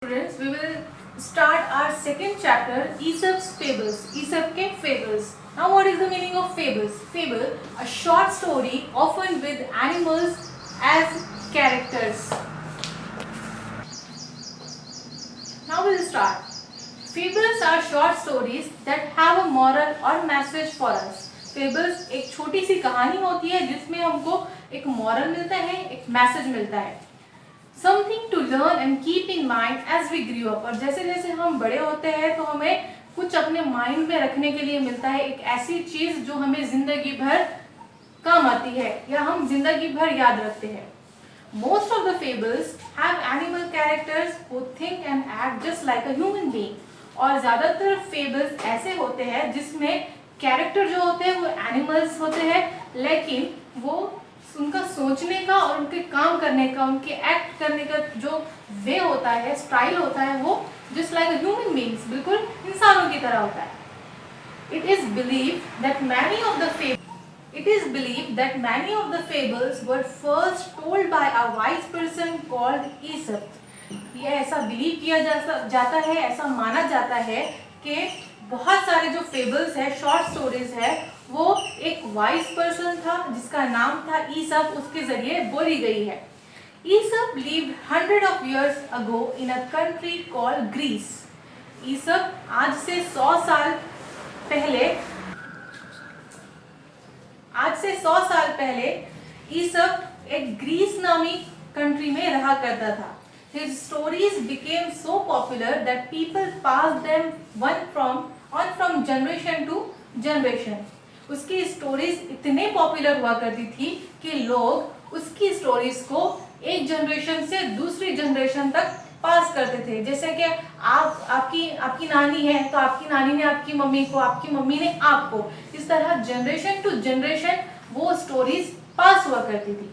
Students, we will start our second chapter, Aesop's Fables. Aesop के fables. Now, what is the meaning of fables? Fable, a short story often with animals as characters. Now we'll start. Fables are short stories that have a moral or message for us. Fables एक छोटी सी कहानी होती है जिसमें हमको एक moral मिलता है, एक message मिलता है. Something to learn and keep in mind as we grew up. और जैसे जैसे हम बड़े होते हैं तो हमें कुछ अपने माइंड में रखने के लिए मिलता है, एक ऐसी चीज जो हमें जिंदगी भर काम आती है या हम जिंदगी भर याद रखते हैं. Most of the fables have animal characters who think and act just like a human being. और ज्यादातर fables ऐसे होते हैं जिसमें कैरेक्टर जो होते हैं वो एनिमल्स होते हैं, लेकिन वो उनका सोचने का और उनके काम करने का, उनके एक्ट करने का जो वे होता है, स्टाइल होता है, वो just like a human beings, बिल्कुल इंसानों की तरह होता है. It is believed that many of the fables were first told by a wise person called Aesop. ये ऐसा बिलीव किया जाता है, ऐसा माना जाता है कि बहुत सारे जो फेबल्स है, शॉर्ट स्टोरीज है, वो एक वाइज पर्सन था जिसका नाम था ईसप, उसके जरिए बोली गई है. ईसप lived 100 of years ago in a country called Greece. ईसप आज से 100 साल पहले ईसप एक ग्रीस नामी कंट्री में रहा करता था. His stories became so popular that people passed them on from generation to generation. उसकी स्टोरीज इतने पॉपुलर हुआ करती थी कि लोग उसकी स्टोरीज को एक जनरेशन से दूसरी जनरेशन तक पास करते थे. जैसे कि आपकी नानी है तो आपकी नानी ने आपकी मम्मी को, आपकी मम्मी ने आपको, इस तरह जनरेशन टू जनरेशन वो स्टोरीज पास हुआ करती थी.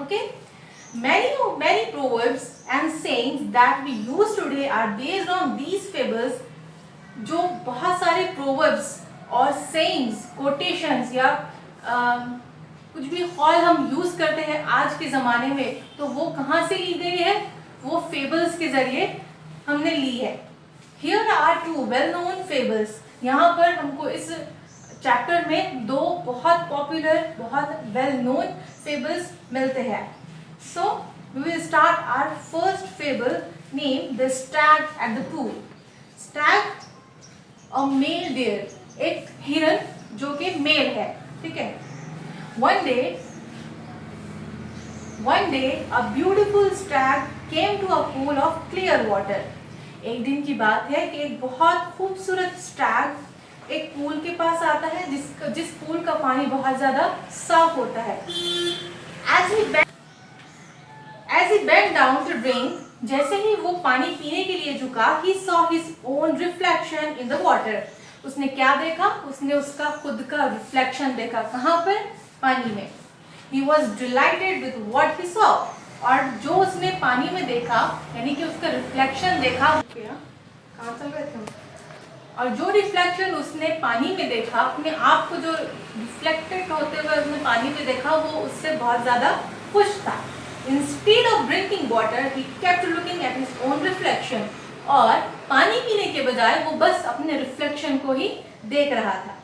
Okay, many proverbs and sayings that we use today are based on these fables. जो बहुत सारे proverbs और sayings, quotations या कुछ भी कॉल हम यूज करते हैं आज के ज़माने में, तो वो कहाँ से ली गई है? वो fables के जरिए हमने ली है. Here are two well-known fables. यहाँ पर हमको इस चैप्टर में दो बहुत पॉपुलर, बहुत well-known fables मिलते हैं. So we will start our first fable named The Stag at the Pool. Stag, a male deer, एक हिरन जो कि मेल है, ठीक है. One day a beautiful stag came to a pool of clear water. एक दिन की बात है कि एक बहुत खूबसूरत स्टैग एक पूल के पास आता है जिस पूल का पानी बहुत ज्यादा साफ होता है. As he bent down to drink, जैसे ही वो पानी पीने के लिए झुका, he saw his own reflection in the water. उसने क्या देखा? उसने उसका खुद का रिफ्लेक्शन देखा. कहाँ पर? पानी में. He was delighted with what he saw. और जो उसने पानी में देखा, यानी कि उसका रिफ्लेक्शन देखा, कहाँ चल रहे थे? और जो रिफ्लेक्शन उसने पानी में देखा, अपने आप को जो रिफ्लेक्टेड होते हुए उसने पानी में देखा, वो उससे बहुत ज्यादा खुश था. Instead of drinking water, he kept looking at his own reflection. और पानी पीने के बजाय वो बस अपने रिफ्लेक्शन को ही देख रहा था.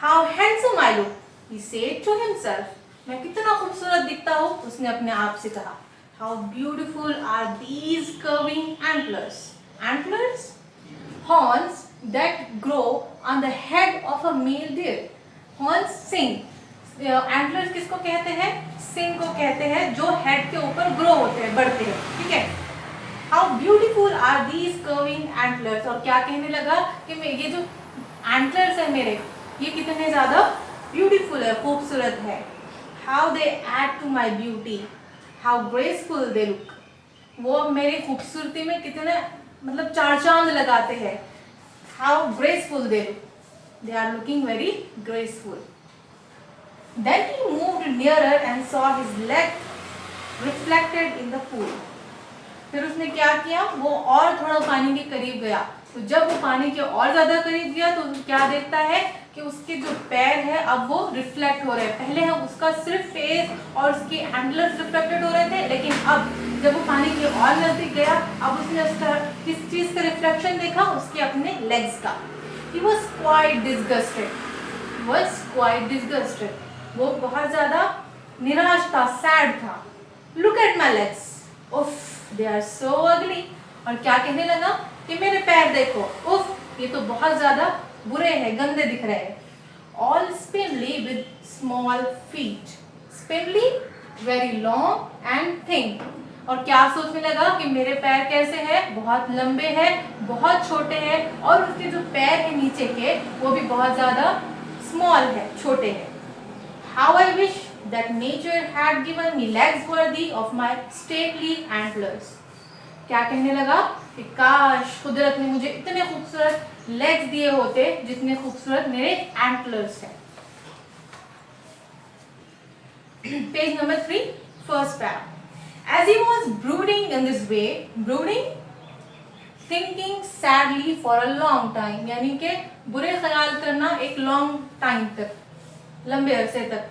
How handsome I look, he said to himself. मैं कितना खूबसूरत दिखता हूँ, उसने अपने आप से कहा. How beautiful are these curving antlers. Antlers, horns that grow on the head of a male deer. Horns, सिंग. एंटलर्स किसको कहते हैं? सिंग को कहते हैं, जो हेड के ऊपर ग्रो होते हैं, बढ़ते हैं, ठीक है. How beautiful are these curving antlers. और क्या कहने लगा कि ये जो एंटलर्स है मेरे, ये कितने ज्यादा ब्यूटीफुल है, खूबसूरत है. How they add to my beauty, how graceful they look. वो मेरी खूबसूरती में कितने मतलब चार चांद लगाते हैं. How graceful they look, they are looking very graceful. Then he moved nearer and saw his leg reflected in the pool. फिर उसने क्या किया? वो और थोड़ा पानी के करीब गया. तो जब वो पानी के और ज्यादा करीब गया तो क्या देखता है कि उसके जो पैर है अब वो रिफ्लेक्ट हो रहे हैं। पहले हम उसका सिर्फ फेस और उसके एंटलर्स रिफ्लेक्टेड हो रहे थे, लेकिन अब जब वो पानी के और नजदीक गया अब उसने उसका किस चीज का रिफ्लेक्शन देखा, उसके अपने लेग्स का। He was quite disgusted. Was quite disgusted. वो बहुत ज्यादा निराश था, सैड था। Look at my legs. उफ, they are so ugly. और क्या कहने लगा कि मेरे पैर देखो, उफ, ये तो बहुत ज्यादा बुरे हैं, गंदे दिख रहे हैं। All spindly with small feet. Spindly, very long and thin. और क्या सोचने लगा कि मेरे पैर कैसे हैं, बहुत लंबे हैं, बहुत छोटे हैं, और उसके जो पैर हैं नीचे के वो भी बहुत ज्यादा स्मॉल है, छोटे हैं। How I wish that nature had given me legs worthy of my stately antlers. क्या कहने लगा कि काश कुदरत ने मुझे इतने खूबसूरत लेग्स दिए होते जितने खूबसूरत मेरे एंटलर्स हैं। Page number 3, first para. As he was brooding in this way, brooding, thinking sadly for a long time, यानी कि बुरे ख्याल करना एक long time तक, लंबे अरसे तक।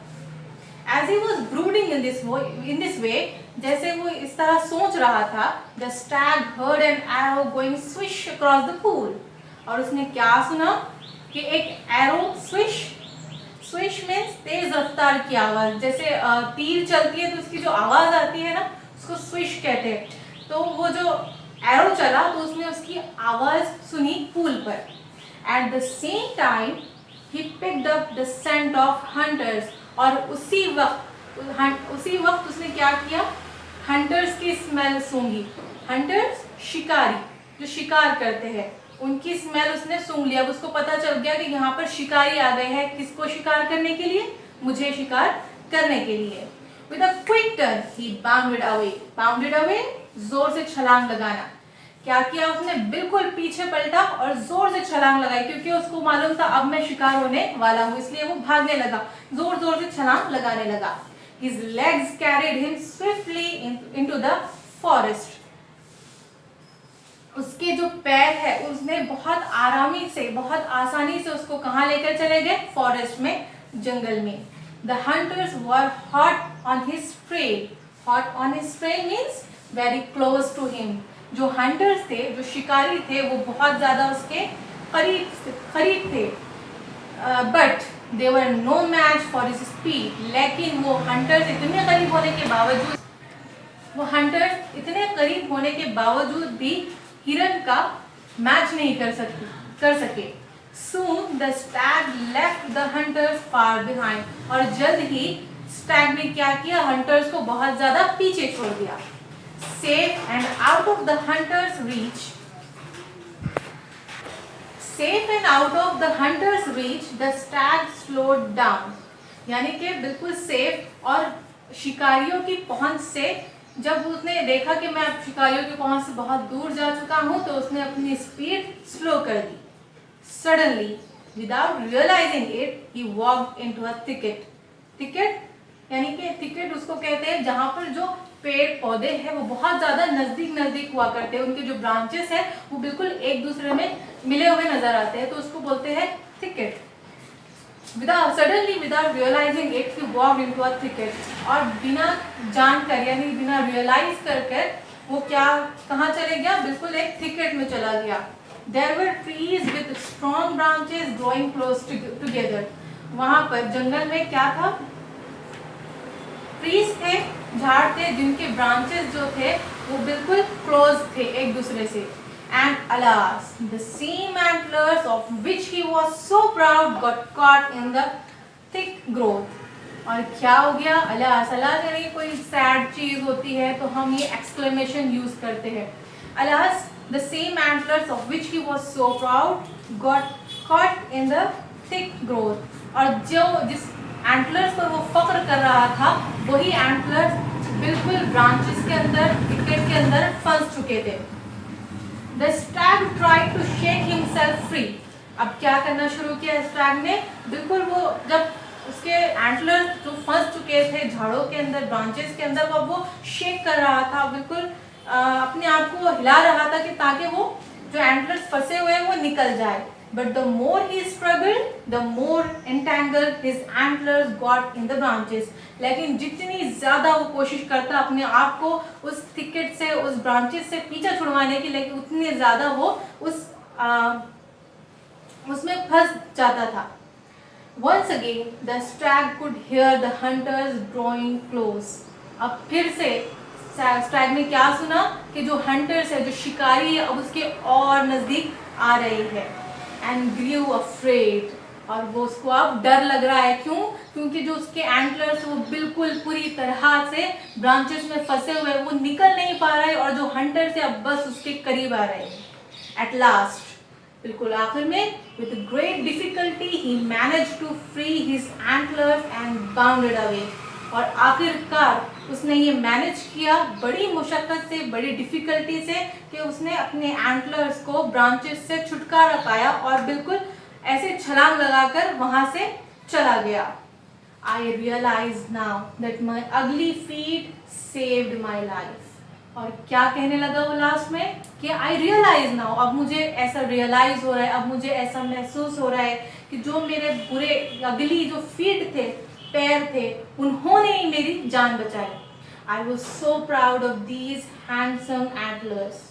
As he was brooding in this way, जैसे वो इस तरह सोच रहा था, the stag heard an arrow going swish across the pool. और उसने क्या सुना कि एक arrow swish means तेज रफ्तार की आवाज। जैसे तीर चलती है तो उसकी जो आवाज आती है ना, उसको स्विश कहते हैं। तो वो जो एरो चला तो उसने उसकी आवाज सुनी पूल पर। At the same time he picked up the scent of hunters. और उसी वक्त उसने क्या किया, हंटर्स की स्मेल सूंघी। हंटर्स शिकारी, जो शिकार करते हैं, उनकी स्मेल उसने सूंघ लिया। उसको पता चल गया कि यहाँ पर शिकारी आ गए हैं। किसको शिकार करने के लिए? मुझे शिकार करने के लिए। With a quick turn, he bounded away. Bounded away, जोर से छलांग लगाना। क्या किया उसने? बिल्कुल पीछे पलटा और जोर से छलांग लगाई, क्योंकि उसको मालूम था अब मैं शिकार होने वाला हूँ, इसलिए वो भागने लगा, जोर जोर से छलांग लगाने लगा। His legs carried him swiftly into the forest. उसके जो पैर है उसने बहुत आरामी से, बहुत आसानी से उसको कहाँ लेकर चले गए? फॉरेस्ट में, जंगल में। The hunters were hot on his trail. Hot on his trail means very close to him. जो hunters थे, जो शिकारी थे, वो बहुत ज़्यादा उसके करीब थे। But they were no match for his speed. लेकिन वो hunters इतने करीब होने के बावजूद भी हिरन का मैच नहीं कर सके। Soon the stag left the hunters far behind. और जल्द ही स्टैग ने क्या किया? हंटर्स को बहुत ज्यादा पीछे छोड़ दिया। Safe and out of the hunters' reach, the stag slowed down. यानी कि बिल्कुल सेफ और शिकारियों की पहुंच से, जब उसने देखा कि मैं अब शिकारियों की पहुंच से बहुत दूर जा चुका हूं, तो उसने अपनी स्पीड स्लो कर दी। Suddenly, without realizing it, he walked into a thicket. Thicket यानी कि thicket उसको कहते हैं जहाँ पर जो पेड़ पौधे हैं वो बहुत ज्यादा नजदीक हुआ करते हैं, उनके जो ब्रांचेस हैं वो बिल्कुल एक दूसरे में मिले हुए नजर आते हैं, तो उसको बोलते हैं thicket. Suddenly, without realizing it, he walked into a thicket. और बिना जानकर यानी बिना रियलाइज कर वो कहाँ चले गया? बिल्कुल एक thicket में चला गया। There were trees with strong branches growing close together. वहाँ पर जंगल में क्या था? ट्रीज थे, झाड़ थे, जिनके ब्रांचेस जो थे वो बिल्कुल क्लोज थे एक दूसरे से। And alas, the same antlers of which he was so proud got caught in the thick growth. और क्या हो गया? alas, alas यानी कोई सैड चीज होती है तो हम ये एक्सक्लेमेशन यूज करते हैं। alas, the same antlers of which he was so proud got caught in the thick growth. और जिस एंटलर्स पर वो फख्र कर रहा था, वही एंटलर्स बिल्कुल ब्रांचेस के अंदर, thicket के अंदर फंस चुके थे। The stag tried to shake himself free. अब क्या करना शुरू किया स्टैग ने? बिल्कुल वो जब उसके एंटलर्स जो फंस चुके थे झाड़ों के अंदर, ब्रांचेस के अंदर, वो शेक कर रहा था, बिल्कुल अपने आप को हिला रहा था कि ताकि वो जो एंटलर्स फंसे हुए हैं वो निकल जाए। But the more he struggled the more entangled his antlers got in the branches. लेकिन जितनी ज्यादा वो कोशिश करता अपने आप को उस थिकेट से, उस ब्रांचेस से पीछा छुड़वाने की, लेकिन उतनी ज्यादा वो उसमें फंस जाता था। Once again, the stag could hear the hunters drawing close. अब फिर से स्टैग ने क्या सुना कि जो हंटर्स है, जो शिकारी है, अब उसके और नजदीक आ रही है। And grew afraid. और वो उसको अब डर लग रहा है। क्यों? क्योंकि जो उसके एंटलर्स वो बिल्कुल पूरी तरह से ब्रांचेस में फंसे हुए, वो निकल नहीं पा रहा है, और जो हंटर्स है अब बस उसके करीब आ रहे हैं। At last, बिल्कुल आखिर में, with great difficulty he managed to free his antlers and bounded away. और आखिरकार उसने ये मैनेज किया बड़ी मुशक्कत से, बड़ी डिफिकल्टी से, कि उसने अपने एंटलर्स को ब्रांचेस से छुटकारा पाया और बिल्कुल ऐसे छलांग लगाकर वहां से चला गया। I realize now that my ugly feet saved my life. और क्या कहने लगा वो लास्ट में कि आई रियलाइज नाउ, अब मुझे ऐसा रियलाइज हो रहा है, अब मुझे ऐसा महसूस हो रहा है कि जो मेरे बुरे अगली जो फीट थे, पैर थे, उन्होंने ही मेरी जान बचाई। I was so proud of these handsome antlers.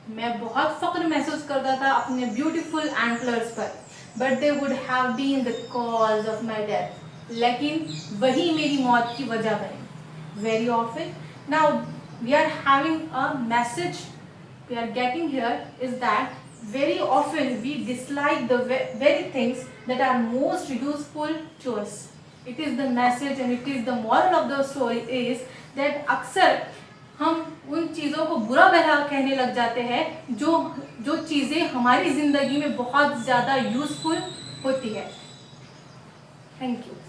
मैं बहुत फख्र महसूस करता था अपने ब्यूटीफुल एंटलर्स पर। But they would have been the cause of my death. लेकिन वही मेरी मौत की वजह बनी। Very often now we are having a message we are getting here is that very often we dislike the very things that are most useful to us. It is the message and it is the moral of the story is that अक्सर हम उन चीज़ों को बुरा भला कहने लग जाते हैं जो चीज़ें हमारी ज़िंदगी में बहुत ज़्यादा यूज़फुल होती है। Thank you.